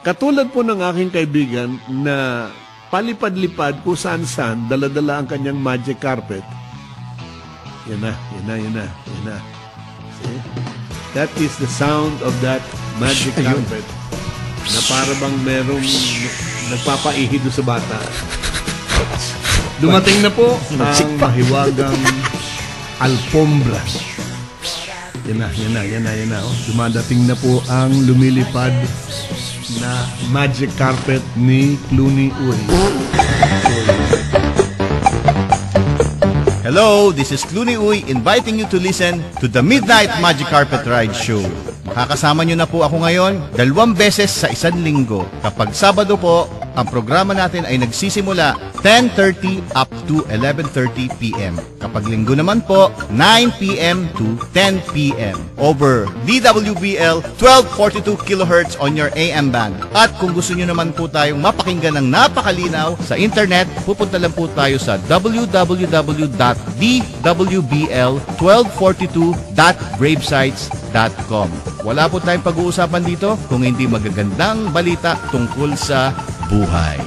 Katulad po ng aking kaibigan na palipad-lipad kung saan-saan, dala-dala ang kanyang magic carpet. Yan na. See? That is the sound of that magic carpet na para bang merong nagpapaihi doon sa bata. Dumating na po ang mahiwagang alfombra. Yan na. Oh. Dumadating na po ang lumilipad na magic carpet ni Clooney Uy. Hello, this is Clooney Uy inviting you to listen to the Midnight Magic Carpet Ride Show. Makakasama nyo na po ako ngayon 2 beses sa isang linggo. Kapag Sabado po, ang programa natin ay nagsisimula 10:30 up to 11:30 p.m. Kapag Linggo naman po, 9 p.m. to 10 p.m. over DWBL 1242 kHz on your AM band. At kung gusto nyo naman po tayong mapakinggan ng napakalinaw sa internet, pupunta lang po tayo sa www.dwbl1242.gravesites.com. Wala po tayong pag-uusapan dito kung hindi magagandang balita tungkol sa buhay.